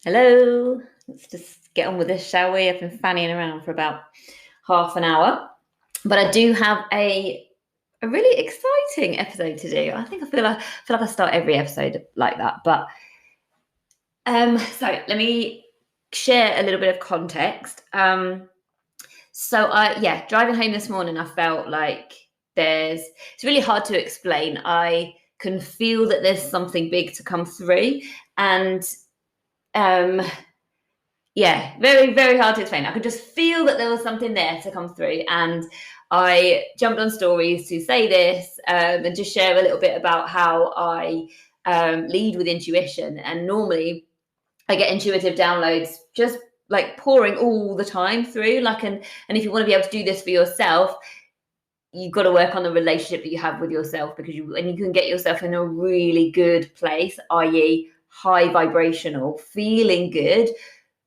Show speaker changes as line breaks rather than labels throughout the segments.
Hello, let's just get on with this, shall we? I've been fanning around for about half an hour, but I do have a really exciting episode to do. I feel like I start every episode like that, but so let me share a little bit of context. Driving home this morning, I felt like it's really hard to explain. I can feel that there's something big to come through, and very, very hard to explain. I could just feel that there was something there to come through. And I jumped on stories to say this and just share a little bit about how I lead with intuition. And normally I get intuitive downloads just like pouring all the time through. And if you want to be able to do this for yourself, you've got to work on the relationship that you have with yourself, because you can get yourself in a really good place, i.e. high vibrational, feeling good.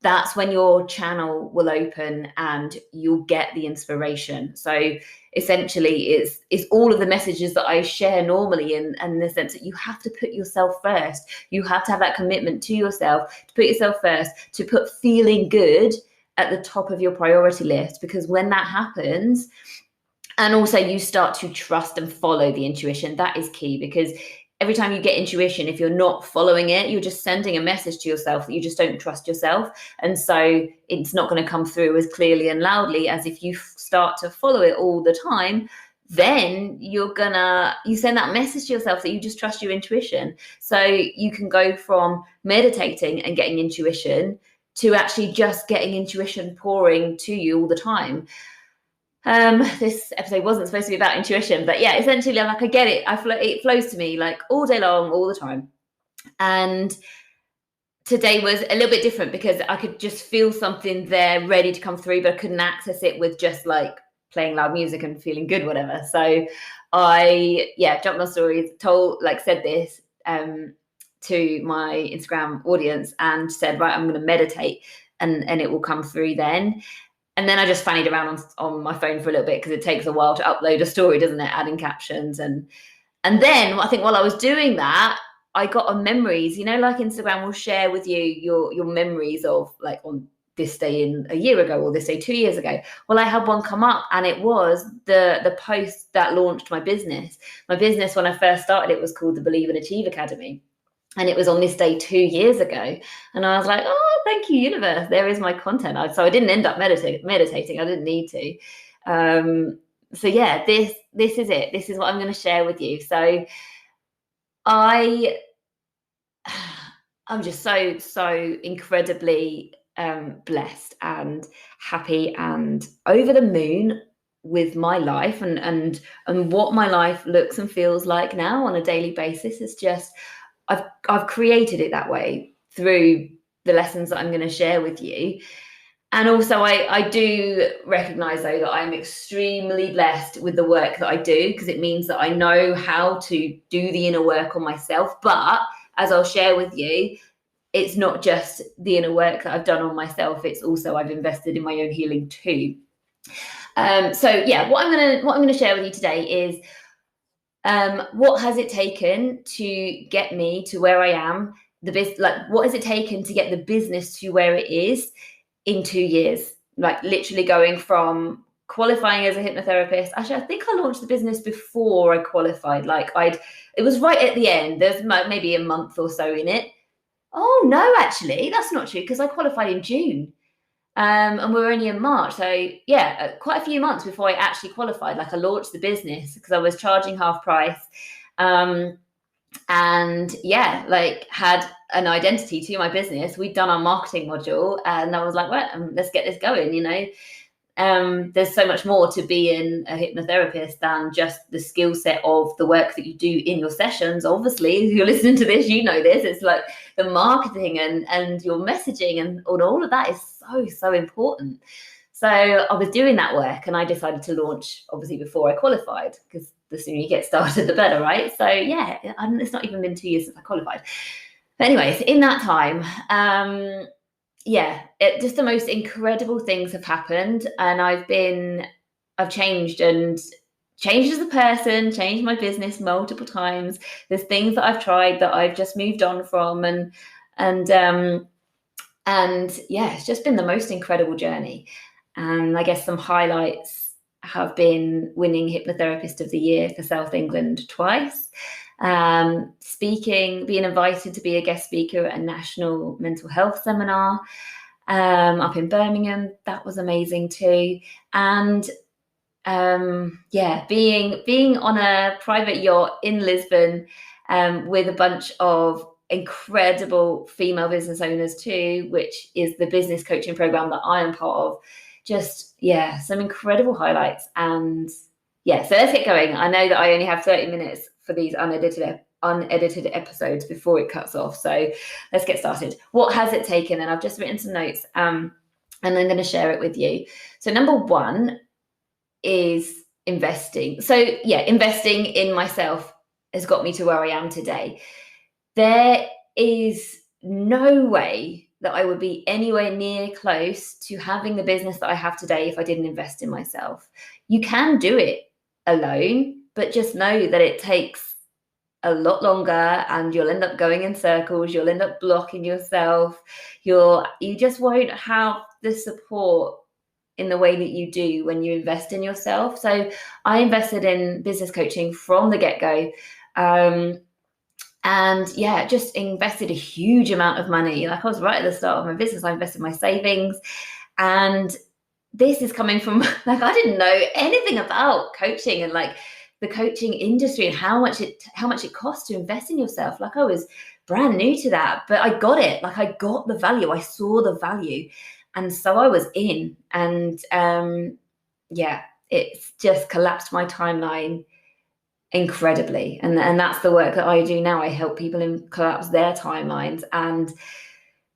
That's when your channel will open and you'll get the inspiration. So essentially it's all of the messages that I share normally, in the sense that you have to put yourself first. You have to have that commitment to yourself, to put yourself first, to put feeling good at the top of your priority list, because when that happens, and also you start to trust and follow the intuition, that is key. Because every time you get intuition, if you're not following it, you're just sending a message to yourself that you just don't trust yourself. And so it's not going to come through as clearly and loudly as if you start to follow it all the time. Then you send that message to yourself that you just trust your intuition. So you can go from meditating and getting intuition to actually just getting intuition pouring to you all the time. This episode wasn't supposed to be about intuition, but yeah, essentially, I get it. It flows to me like all day long, all the time. And today was a little bit different because I could just feel something there ready to come through, but I couldn't access it with just like playing loud music and feeling good, whatever. So I jumped on stories, said this to my Instagram audience and said, right, I'm going to meditate and it will come through then. And then I just fannied around on my phone for a little bit, because it takes a while to upload a story, doesn't it? Adding captions. And then I think while I was doing that, I got on memories, like Instagram will share with you your memories of like on this day in a year ago or this day 2 years ago. Well, I had one come up, and it was the post that launched my business. My business, when I first started, it was called the Believe and Achieve Academy. And it was on this day 2 years ago. And I was like, oh, thank you, universe. There is my content. So I didn't end up meditating. I didn't need to. This is it. This is what I'm going to share with you. So I'm just so incredibly blessed and happy and over the moon with my life and what my life looks and feels like now on a daily basis. It's just, I've created it that way through the lessons that I'm going to share with you. And also I do recognize, though, that I'm extremely blessed with the work that I do, because it means that I know how to do the inner work on myself. But as I'll share with you, it's not just the inner work that I've done on myself. It's also I've invested in my own healing too. What I'm going to share with you today is what has it taken to get me to where I am? What has it taken to get the business to where it is in 2 years? Like literally going from qualifying as a hypnotherapist. Actually, I think I launched the business before I qualified. It was right at the end. There's maybe a month or so in it. Oh no, actually, that's not true, because I qualified in June. And we're only in March. So quite a few months before I actually qualified. Like I launched the business because I was charging half price. And had an identity to my business. We'd done our marketing module, and I was like, well, let's get this going, There's so much more to being a hypnotherapist than just the skill set of the work that you do in your sessions. Obviously, if you're listening to this, you know this. It's like the marketing and your messaging and all of that is so important. So I was doing that work, and I decided to launch, obviously, before I qualified, because the sooner you get started, the better, right? So it's not even been 2 years since I qualified. But anyways, in that time, just the most incredible things have happened, and I've changed as a person, changed my business multiple times. There's things that I've tried that I've just moved on from, and And yeah, it's just been the most incredible journey. And I guess some highlights have been winning Hypnotherapist of the Year for South England twice, speaking, being invited to be a guest speaker at a national mental health seminar up in Birmingham. That was amazing too. And being on a private yacht in Lisbon with a bunch of incredible female business owners too, which is the business coaching program that I am part of. Just, some incredible highlights. And so let's get going. I know that I only have 30 minutes for these unedited episodes before it cuts off. So let's get started. What has it taken? And I've just written some notes and I'm going to share it with you. So number one is investing. So investing in myself has got me to where I am today. There is no way that I would be anywhere near close to having the business that I have today if I didn't invest in myself. You can do it alone, but just know that it takes a lot longer and you'll end up going in circles. You'll end up blocking yourself. You just won't have the support in the way that you do when you invest in yourself. So I invested in business coaching from the get-go. Just invested a huge amount of money. Like I was right at the start of my business, I invested my savings. And this is coming from, like, I didn't know anything about coaching and like the coaching industry and how much it costs to invest in yourself. Like I was brand new to that, but I got it. Like I got the value. I saw the value. And so I was in, and it's just collapsed my timeline incredibly. And that's the work that I do now. I help people collapse their timelines and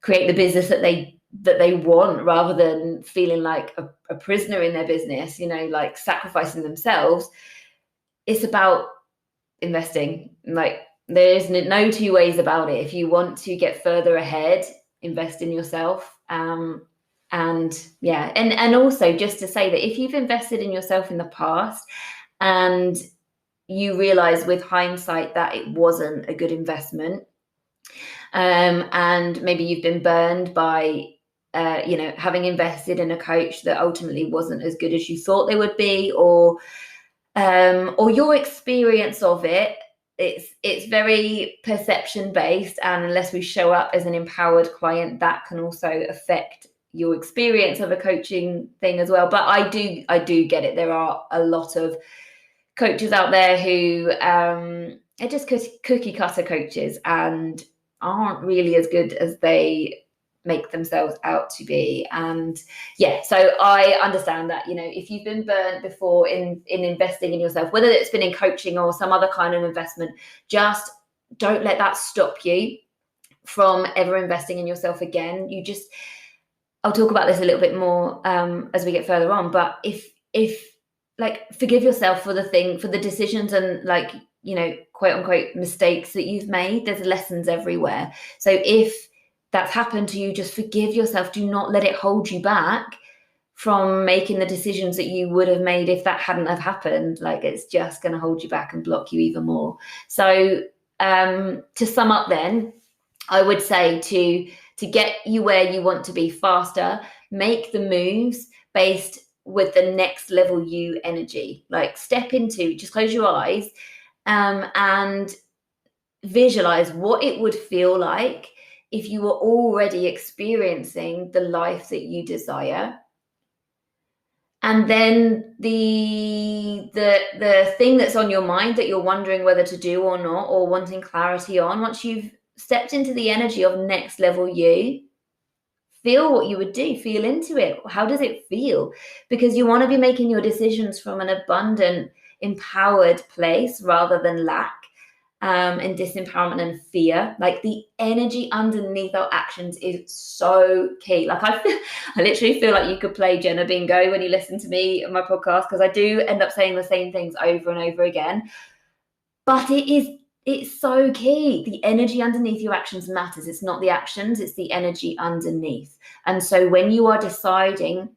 create the business that they want, rather than feeling like a prisoner in their business, like sacrificing themselves. It's about investing. Like there's no two ways about it. If you want to get further ahead, invest in yourself. And also just to say that if you've invested in yourself in the past and you realize with hindsight that it wasn't a good investment, and maybe you've been burned by having invested in a coach that ultimately wasn't as good as you thought they would be, or your experience of it's very perception based, and unless we show up as an empowered client, that can also affect your experience of a coaching thing as well. But I do get it. There are a lot of coaches out there who are just cookie cutter coaches and aren't really as good as they make themselves out to be. And so I understand that, if you've been burnt before in investing in yourself, whether it's been in coaching or some other kind of investment, just don't let that stop you from ever investing in yourself again. I'll talk about this a little bit more as we get further on, but if like forgive yourself for the decisions and quote unquote mistakes that you've made. There's lessons everywhere. So if that's happened to you, just forgive yourself. Do not let it hold you back from making the decisions that you would have made if that hadn't have happened. Like it's just going to hold you back and block you even more. So to sum up then, I would say to get you where you want to be faster, make the moves based with the next level you energy. Like step into, just close your eyes and visualize what it would feel like if you were already experiencing the life that you desire. And then the thing that's on your mind that you're wondering whether to do or not, or wanting clarity on, once you've stepped into the energy of next level you, feel what you would do, feel into it. How does it feel? Because you want to be making your decisions from an abundant, empowered place rather than lack and disempowerment and fear. Like the energy underneath our actions is so key. Like I literally feel like you could play Jenna Bingo when you listen to me on my podcast, because I do end up saying the same things over and over again. But it's so key. The energy underneath your actions matters. It's not the actions, it's the energy underneath. And so when you are deciding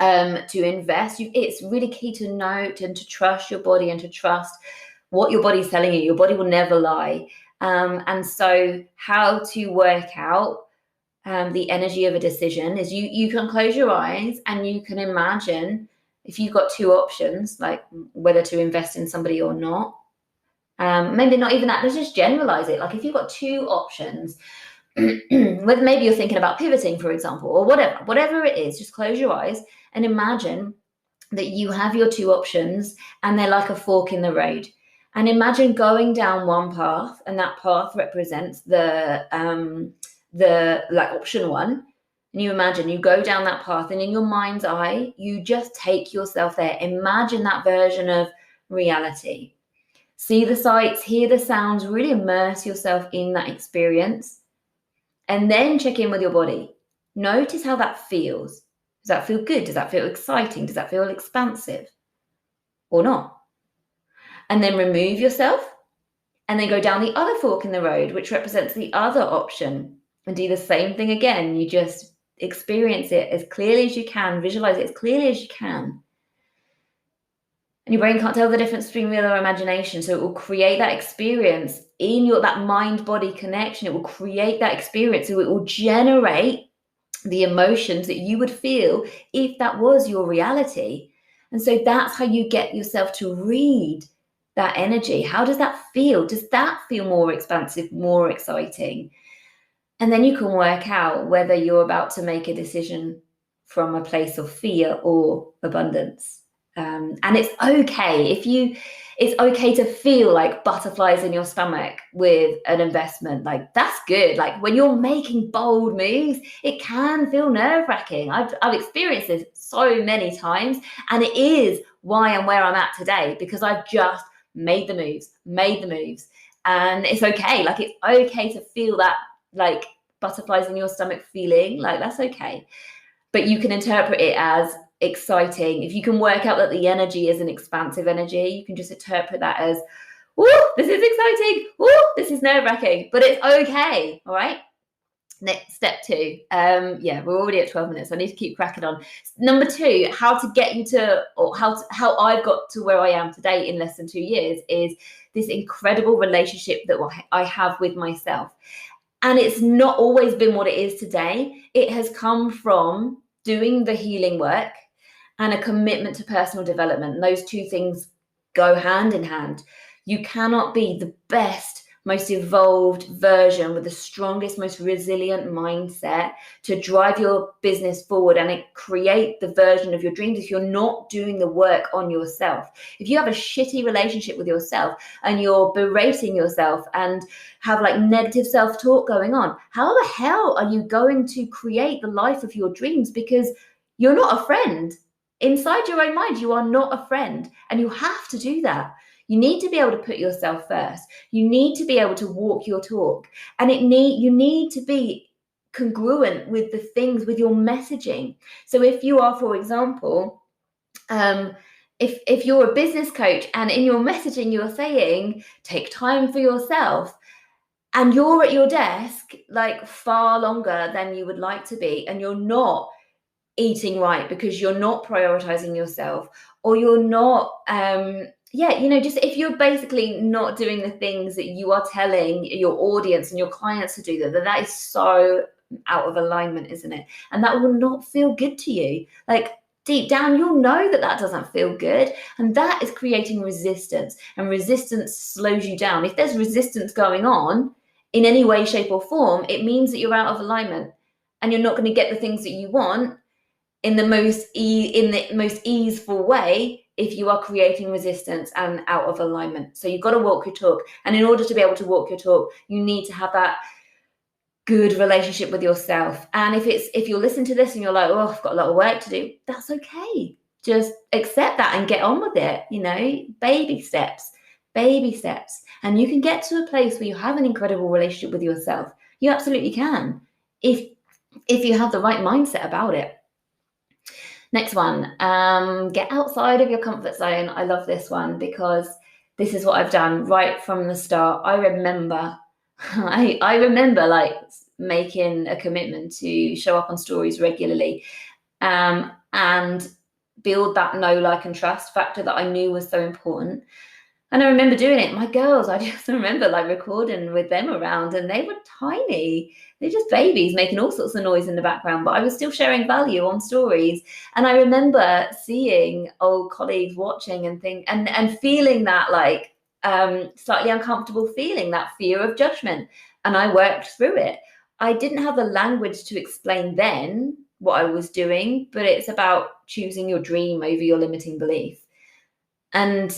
to invest, it's really key to note and to trust your body and to trust what your body's telling you. Your body will never lie. And so how to work out the energy of a decision is you can close your eyes and you can imagine if you've got two options, like whether to invest in somebody or not. Maybe not even that, let's just generalize it. Like if you've got two options, whether maybe you're thinking about pivoting, for example, or whatever it is, just close your eyes and imagine that you have your two options and they're like a fork in the road. And imagine going down one path, and that path represents the like option one. And you imagine you go down that path, and in your mind's eye, you just take yourself there. Imagine that version of reality. See the sights, hear the sounds, really immerse yourself in that experience. And then check in with your body. Notice how that feels. Does that feel good? Does that feel exciting? Does that feel expansive? Or not? And then remove yourself and then go down the other fork in the road, which represents the other option, and do the same thing again. You just experience it as clearly as you can, visualize it as clearly as you can. And your brain can't tell the difference between real or imagination. So it will create that experience in that mind-body connection. It will create that experience. So it will generate the emotions that you would feel if that was your reality. And so that's how you get yourself to read that energy. How does that feel? Does that feel more expansive, more exciting? And then you can work out whether you're about to make a decision from a place of fear or abundance. And it's okay it's okay to feel like butterflies in your stomach with an investment. Like that's good. Like when you're making bold moves, it can feel nerve-wracking. I've experienced this so many times, and it is why I'm where I'm at today, because I've just made the moves, and it's okay. Like it's okay to feel that like butterflies in your stomach feeling. Like that's okay. But you can interpret it as exciting. If you can work out that the energy is an expansive energy, you can just interpret that as, oh, this is exciting. Oh, this is nerve-wracking, but it's okay. All right. Next, step 2. We're already at 12 minutes. I need to keep cracking on. Number 2, how to get you to, or how I've got to where I am today in less than 2 years, is this incredible relationship that I have with myself. And it's not always been what it is today. It has come from doing the healing work and a commitment to personal development. Those two things go hand in hand. You cannot be the best, most evolved version with the strongest, most resilient mindset to drive your business forward and create the version of your dreams if you're not doing the work on yourself. If you have a shitty relationship with yourself and you're berating yourself and have like negative self-talk going on, how the hell are you going to create the life of your dreams? Because you're not a friend. Inside your own mind, you are not a friend, and you have to do that. You need to be able to put yourself first. You need to be able to walk your talk, and you need to be congruent with the things, with your messaging. So if you are, for example, if you're a business coach and in your messaging you're saying take time for yourself, and you're at your desk like far longer than you would like to be, and you're not eating right because you're not prioritizing yourself, or you're not just if you're basically not doing the things that you are telling your audience and your clients to do, that is so out of alignment, isn't it? And that will not feel good to you. Like deep down, you'll know that doesn't feel good, and that is creating resistance, and resistance slows you down. If there's resistance going on in any way, shape or form, it means that you're out of alignment and you're not going to get the things that you want in the most easeful way if you are creating resistance and out of alignment. So you've got to walk your talk. And in order to be able to walk your talk, you need to have that good relationship with yourself. And if you're listening to this and you're like, oh, I've got a lot of work to do, that's okay. Just accept that and get on with it. Baby steps. And you can get to a place where you have an incredible relationship with yourself. You absolutely can, if you have the right mindset about it. Next one, get outside of your comfort zone. I love this one because this is what I've done right from the start. I remember like making a commitment to show up on stories regularly and build that know, like, and trust factor that I knew was so important. And I remember doing it. My girls, I just remember like recording with them around, and they were tiny. They're just babies making all sorts of noise in the background, but I was still sharing value on stories. And I remember seeing old colleagues watching and feeling that like slightly uncomfortable feeling, that fear of judgment. And I worked through it. I didn't have the language to explain then what I was doing, but it's about choosing your dream over your limiting belief. And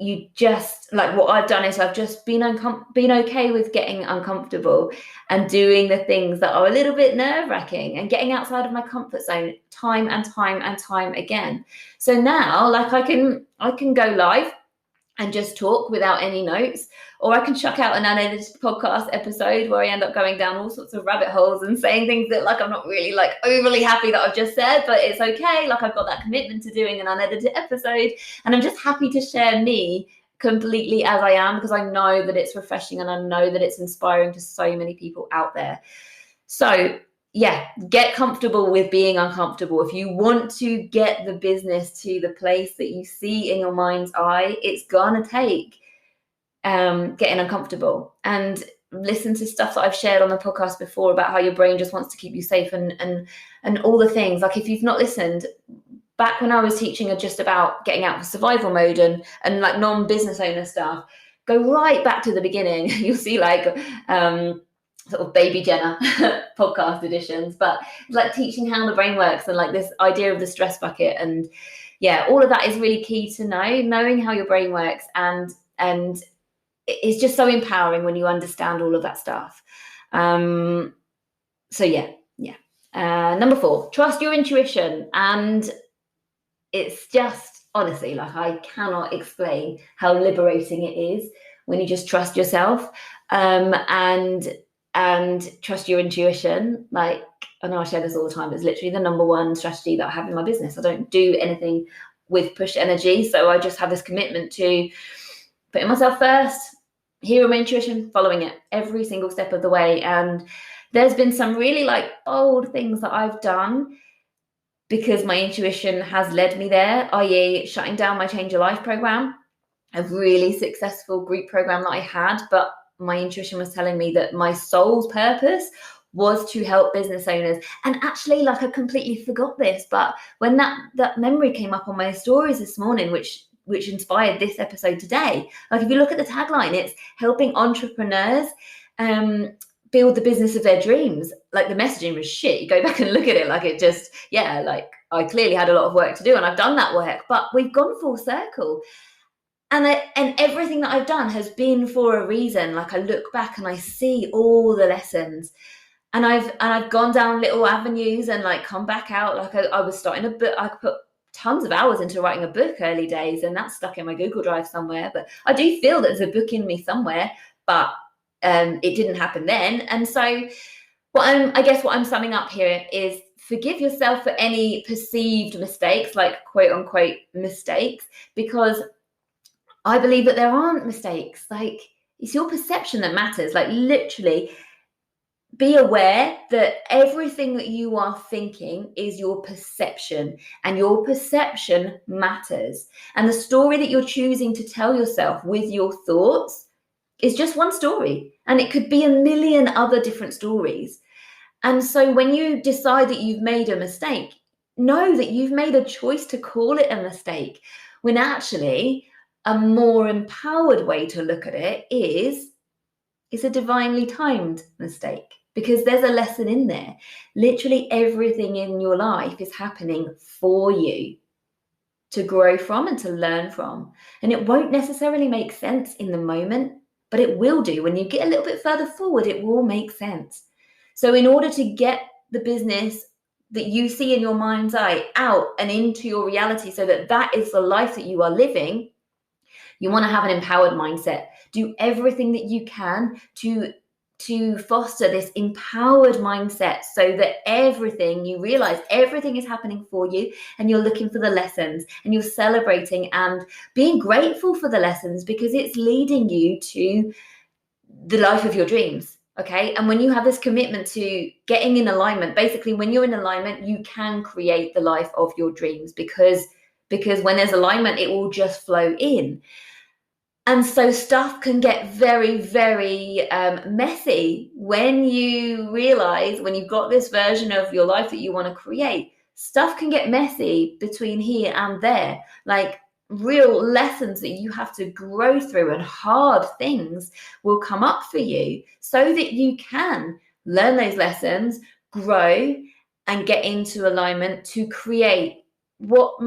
you just like, what I've done is I've just been okay with getting uncomfortable and doing the things that are a little bit nerve-wracking and getting outside of my comfort zone time and time and time again. So now like I can go live and just talk without any notes, or I can chuck out an unedited podcast episode where I end up going down all sorts of rabbit holes and saying things that like I'm not really like overly happy that I've just said, but it's okay. Like I've got that commitment to doing an unedited episode, and I'm just happy to share me completely as I am, because I know that it's refreshing and I know that it's inspiring to so many people out there. So yeah, get comfortable with being uncomfortable. If you want to get the business to the place that you see in your mind's eye, it's gonna take getting uncomfortable. And listen to stuff that I've shared on the podcast before about how your brain just wants to keep you safe and all the things. Like if you've not listened, back when I was teaching just about getting out of survival mode and like non-business owner stuff, go right back to the beginning. You'll see like sort of baby Jenna podcast editions, but it's like teaching how the brain works and like this idea of the stress bucket. And yeah, all of that is really key to knowing how your brain works, and it's just so empowering when you understand all of that stuff. So yeah. Number 4, trust your intuition. And it's just honestly like I cannot explain how liberating it is when you just trust yourself and trust your intuition. Like I know I share this all the time, but it's literally the number one strategy that I have in my business. I don't do anything with push energy, so I just have this commitment to putting myself first, hearing my intuition, following it every single step of the way. And there's been some really like bold things that I've done because my intuition has led me there, i.e. shutting down my Change Your Life program, a really successful group program that I had, but my intuition was telling me that my soul's purpose was to help business owners. And actually, like I completely forgot this, but when that memory came up on my stories this morning, which inspired this episode today, like if you look at the tagline, it's helping entrepreneurs build the business of their dreams. Like the messaging was shit. You go back and look at it, like it just, yeah, like I clearly had a lot of work to do and I've done that work, but we've gone full circle. And everything that I've done has been for a reason. Like I look back and I see all the lessons, and I've gone down little avenues and like come back out. Like I was starting a book. I put tons of hours into writing a book early days, and that's stuck in my Google Drive somewhere. But I do feel that there's a book in me somewhere, but it didn't happen then. And so I guess what I'm summing up here is forgive yourself for any perceived mistakes, like quote unquote mistakes, because I believe that there aren't mistakes. Like it's your perception that matters. Like literally be aware that everything that you are thinking is your perception, and your perception matters. And the story that you're choosing to tell yourself with your thoughts is just one story, and it could be a million other different stories. And so when you decide that you've made a mistake, know that you've made a choice to call it a mistake, when actually a more empowered way to look at it is it's a divinely timed mistake, because there's a lesson in there. Literally everything in your life is happening for you to grow from and to learn from. And it won't necessarily make sense in the moment, but it will do. When you get a little bit further forward, it will make sense. So in order to get the business that you see in your mind's eye out and into your reality, so that is the life that you are living, you want to have an empowered mindset. Do everything that you can to foster this empowered mindset, so that you realize everything is happening for you, and you're looking for the lessons, and you're celebrating and being grateful for the lessons, because it's leading you to the life of your dreams. Okay. And when you have this commitment to getting in alignment, basically when you're in alignment, you can create the life of your dreams, because when there's alignment, it will just flow in. And so stuff can get very, very messy when you realize, when you've got this version of your life that you want to create, stuff can get messy between here and there. Like real lessons that you have to grow through, and hard things will come up for you so that you can learn those lessons, grow, and get into alignment to create what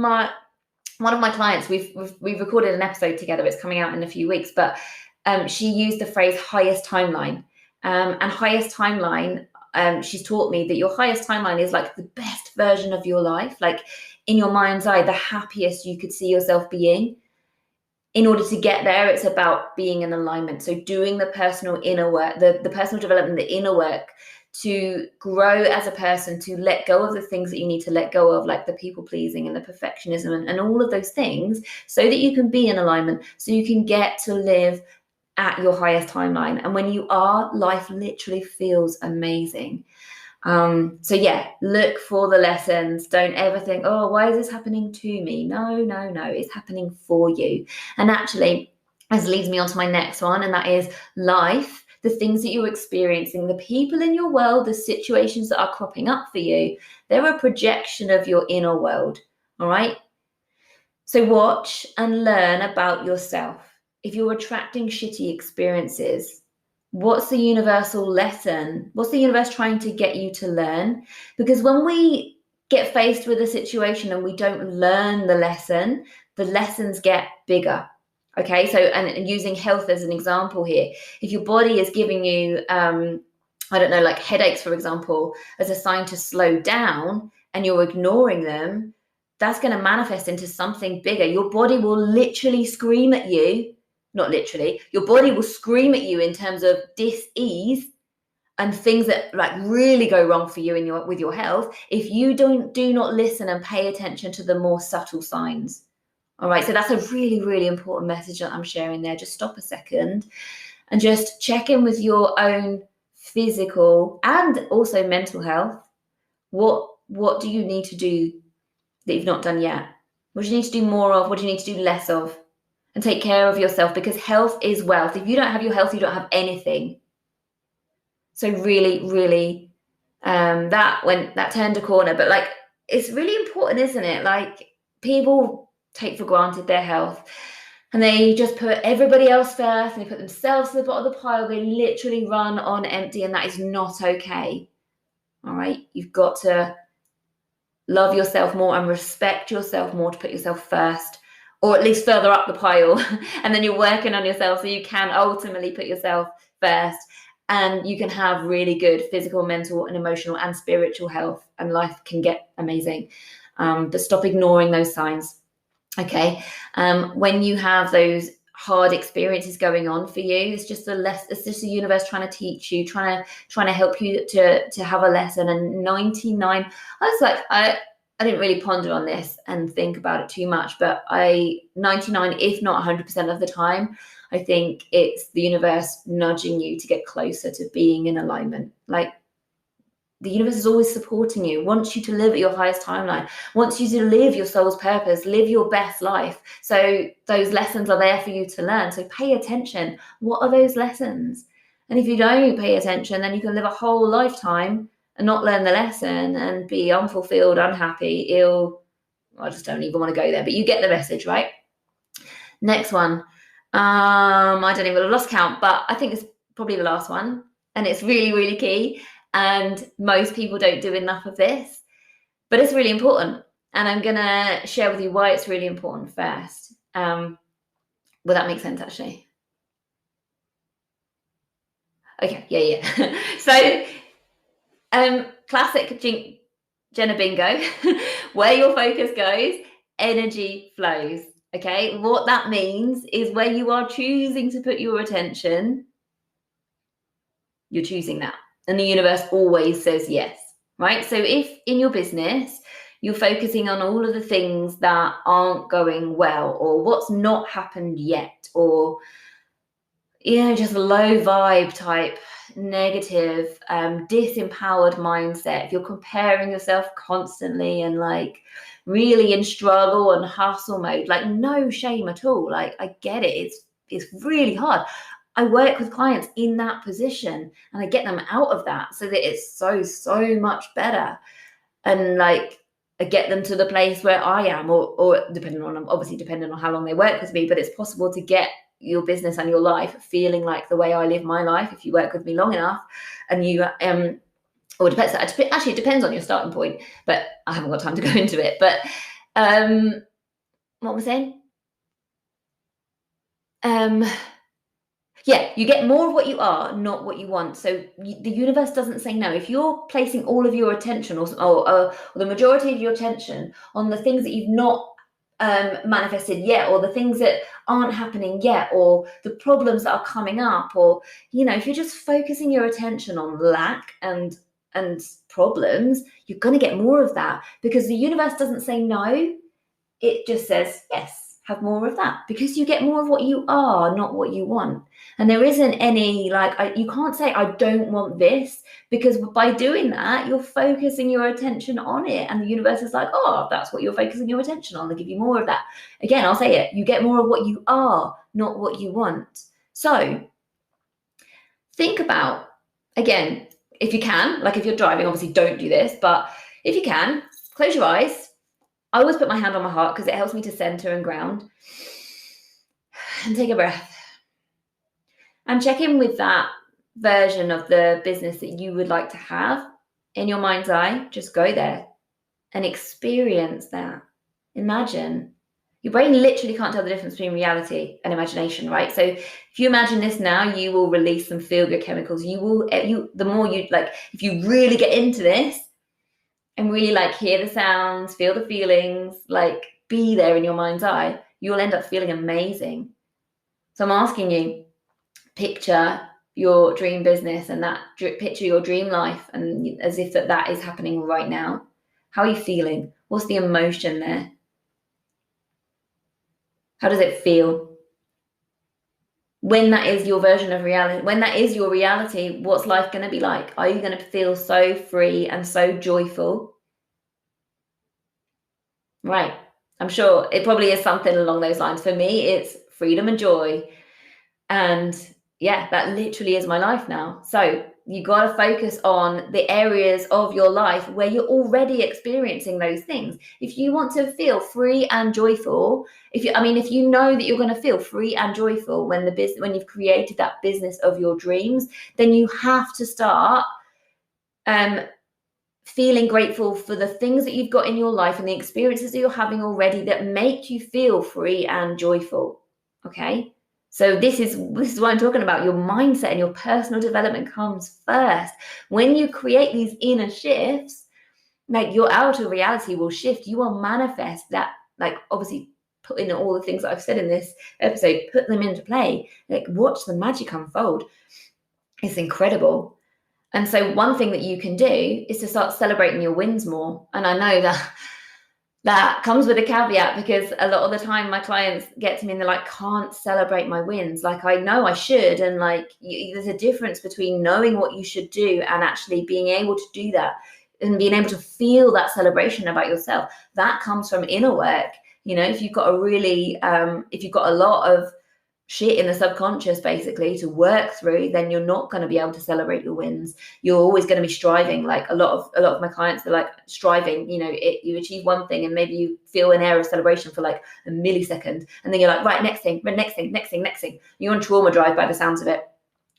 one of my clients, we've recorded an episode together. It's coming out in a few weeks, but she used the phrase highest timeline. And highest timeline, she's taught me that your highest timeline is like the best version of your life, like in your mind's eye, the happiest you could see yourself being. In order to get there, it's about being in alignment. So doing the personal inner work, the personal development, the inner work, to grow as a person, to let go of the things that you need to let go of, like the people pleasing and the perfectionism and all of those things, so that you can be in alignment, so you can get to live at your highest timeline. And when you are, life literally feels amazing. So yeah, look for the lessons. Don't ever think, oh, why is this happening to me? No, it's happening for you. And actually, this leads me on to my next one, and that is life. The things that you're experiencing, the people in your world, the situations that are cropping up for you, they're a projection of your inner world. All right. So watch and learn about yourself. If you're attracting shitty experiences, what's the universal lesson? What's the universe trying to get you to learn? Because when we get faced with a situation and we don't learn the lessons get bigger. Okay, so and using health as an example here, if your body is giving you, I don't know, like headaches, for example, as a sign to slow down, and you're ignoring them, that's going to manifest into something bigger. Your body will literally scream at you, not literally, your body will scream at you in terms of dis-ease and things that like really go wrong for you with your health if you do not listen and pay attention to the more subtle signs. All right, so that's a really, really important message that I'm sharing there. Just stop a second and just check in with your own physical and also mental health. What do you need to do that you've not done yet? What do you need to do more of? What do you need to do less of? And take care of yourself, because health is wealth. If you don't have your health, you don't have anything. So really, really, that turned a corner. But like, it's really important, isn't it? Like, people take for granted their health, and they just put everybody else first, and they put themselves to the bottom of the pile. They literally run on empty, and that is not okay. All right, you've got to love yourself more and respect yourself more, to put yourself first, or at least further up the pile. And then you're working on yourself so you can ultimately put yourself first, and you can have really good physical, mental, and emotional and spiritual health, and life can get amazing. But stop ignoring those signs. Okay, when you have those hard experiences going on for you, it's just the universe trying to teach you, trying to help you to have a lesson. And 99, I didn't really ponder on this and think about it too much, but 99, if not 100% of the time, I think it's the universe nudging you to get closer to being in alignment. Like, the universe is always supporting you, wants you to live at your highest timeline, wants you to live your soul's purpose, live your best life. So those lessons are there for you to learn. So pay attention. What are those lessons? And if you don't pay attention, then you can live a whole lifetime and not learn the lesson and be unfulfilled, unhappy, ill. I just don't even want to go there, but you get the message, right? Next one. I don't even, I've lost count, but I think it's probably the last one. And it's really, really key. And most people don't do enough of this, but it's really important. And I'm going to share with you why it's really important first. Will that make sense, actually? Okay, yeah. So, classic Jenna bingo, where your focus goes, energy flows. Okay, what that means is where you are choosing to put your attention, you're choosing that. And the universe always says yes, right? So if in your business, you're focusing on all of the things that aren't going well, or what's not happened yet, or, just low vibe type, negative, disempowered mindset, if you're comparing yourself constantly and like really in struggle and hustle mode, like no shame at all. Like, I get it. it's really hard. I work with clients in that position and I get them out of that so that it's so much better. And like, I get them to the place where I am, or depending on how long they work with me, but it's possible to get your business and your life feeling like the way I live my life if you work with me long enough. And you or it depends, actually it depends on your starting point, but I haven't got time to go into it. But what was I saying? Yeah, you get more of what you are, not what you want. So the universe doesn't say no. If you're placing all of your attention or the majority of your attention on the things that you've not manifested yet, or the things that aren't happening yet, or the problems that are coming up, or, if you're just focusing your attention on lack and problems, you're going to get more of that, because the universe doesn't say no. It just says, yes, have more of that, because you get more of what you are, not what you want. And there isn't any, you can't say, I don't want this, because by doing that, you're focusing your attention on it. And the universe is like, oh, that's what you're focusing your attention on. They'll give you more of that. Again, I'll say it. You get more of what you are, not what you want. So think about, again, if you can, if you're driving, obviously don't do this, but if you can, close your eyes. I always put my hand on my heart because it helps me to center and ground. And take a breath. And check in with that version of the business that you would like to have in your mind's eye. Just go there and experience that. Imagine. Your brain literally can't tell the difference between reality and imagination, right? So if you imagine this now, you will release some feel-good chemicals. The more you if you really get into this, and really hear the sounds, feel the feelings, be there in your mind's eye, you'll end up feeling amazing. So I'm asking you, picture your dream business and picture your dream life, and as if that is happening right now. How are you feeling? What's the emotion there? How does it feel? When that is your version of reality, when that is your reality, what's life going to be like? Are you going to feel so free and so joyful? Right. I'm sure it probably is something along those lines. For me, it's freedom and joy. And yeah, that literally is my life now. So you got to focus on the areas of your life where you're already experiencing those things. If you want to feel free and joyful, if you know that you're going to feel free and joyful when you've created that business of your dreams, then you have to start feeling grateful for the things that you've got in your life and the experiences that you're having already that make you feel free and joyful. Okay. So this is what I'm talking about. Your mindset and your personal development comes first. When you create these inner shifts, your outer reality will shift. You will manifest that, obviously put in all the things that I've said in this episode, put them into play, watch the magic unfold. It's incredible. And so one thing that you can do is to start celebrating your wins more. And I know that comes with a caveat, because a lot of the time my clients get to me and they're like, can't celebrate my wins. I know I should. And there's a difference between knowing what you should do and actually being able to do that and being able to feel that celebration about yourself. That comes from inner work. If you've got if you've got a lot of shit in the subconscious basically to work through, then you're not going to be able to celebrate your wins. You're always going to be striving. A lot of my clients, they're striving, you achieve one thing and maybe you feel an air of celebration for a millisecond, and then you're right, next thing. You're on trauma drive by the sounds of it.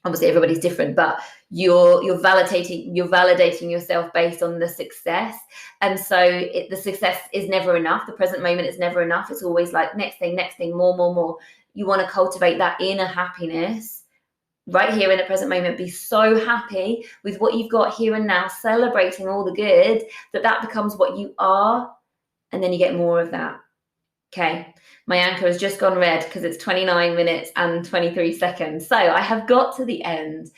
Obviously everybody's different, but you're validating yourself based on the success. And so the success is never enough. The present moment is never enough. It's always next thing, more. You want to cultivate that inner happiness right here in the present moment. Be so happy with what you've got here and now, celebrating all the good, that becomes what you are. And then you get more of that. Okay. My anchor has just gone red because it's 29 minutes and 23 seconds. So I have got to the end.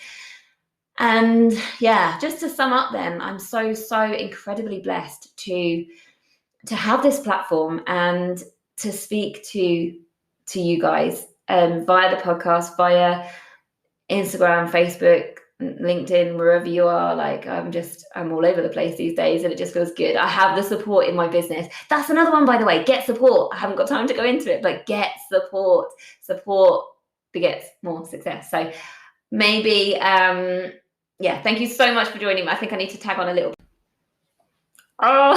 And yeah, just to sum up then, I'm so incredibly blessed to have this platform and to speak to you guys via the podcast, via Instagram, Facebook, LinkedIn, wherever you are. I'm all over the place these days, and it just feels good. I have the support in my business. That's another one, by the way. Get support. I haven't got time to go into it, but get support. begets more success. So maybe, thank you so much for joining me. I think I need to tag on a little. Oh,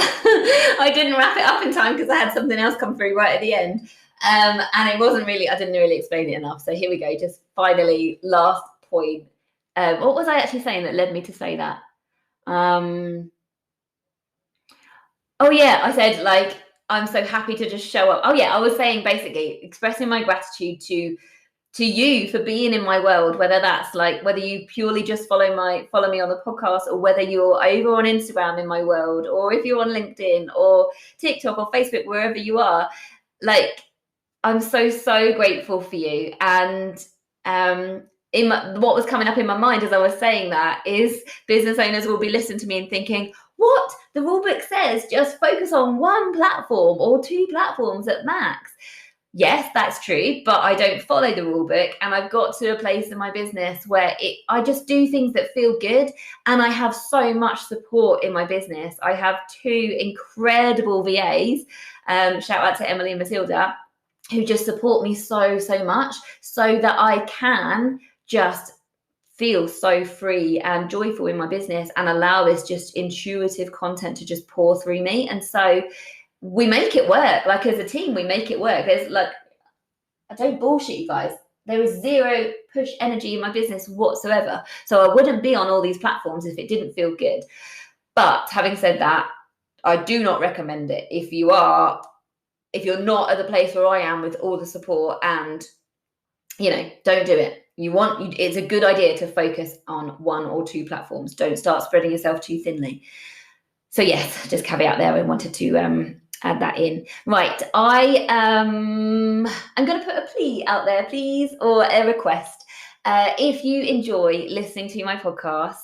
I didn't wrap it up in time because I had something else come through right at the end. And it wasn't really, I didn't really explain it enough. So here we go. Just finally, last point. What was I actually saying that led me to say that? I said, like, I'm so happy to just show up. I was saying basically expressing my gratitude to you for being in my world, whether that's like whether you purely just follow me on the podcast, or whether you're over on Instagram in my world, or if you're on LinkedIn or TikTok or Facebook, wherever you are. Like, I'm so grateful for you. And what was coming up in my mind as I was saying that is business owners will be listening to me and thinking, what? The rulebook says just focus on one platform or 2 platforms at max. Yes, that's true, but I don't follow the rule book, and I've got to a place in my business where I just do things that feel good, and I have so much support in my business. I have 2 incredible VAs, shout out to Emily and Matilda, who just support me so much, so that I can just feel so free and joyful in my business and allow this just intuitive content to just pour through me. And so we make it work. Like, as a team, we make it work. There's like, I don't bullshit you guys. There is 0 push energy in my business whatsoever. So I wouldn't be on all these platforms if it didn't feel good. But having said that, I do not recommend it if you're not at the place where I am with all the support, and don't do it. It's a good idea to focus on 1 or 2 platforms. Don't start spreading yourself too thinly. So yes, just caveat there. I wanted to add that in. Right, I'm going to put a plea out there, please, or a request. If you enjoy listening to my podcast,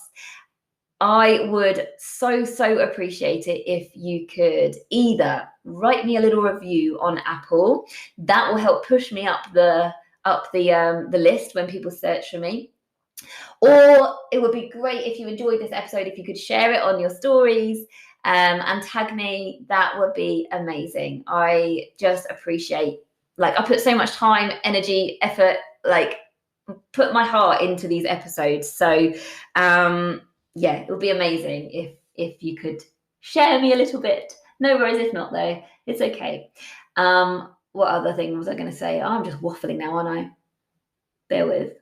I would so appreciate it if you could either write me a little review on Apple. That will help push me up the list when people search for me. Or it would be great if you enjoyed this episode, if you could share it on your stories and tag me. That would be amazing. I just appreciate, I put so much time, energy, effort, put my heart into these episodes. So it would be amazing if you could share me a little bit. No worries if not, though. It's okay. What other thing was I going to say? Oh, I'm just waffling now, aren't I? Bear with.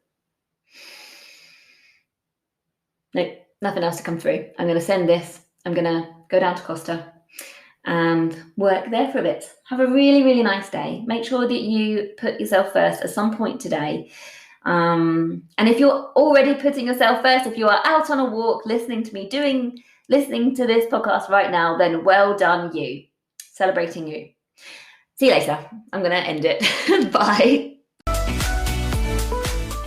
Nope, nothing else to come through. I'm going to send this. I'm going to go down to Costa and work there for a bit. Have a really nice day. Make sure that you put yourself first at some point today. And if you're already putting yourself first, if you are out on a walk, listening to me, listening to this podcast right now, then well done you. Celebrating you. See you later. I'm going to end it. Bye.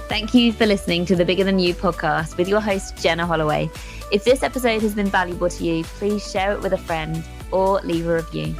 Thank you for listening to the Bigger Than You podcast with your host, Jenna Holloway. If this episode has been valuable to you, please share it with a friend or leave a review.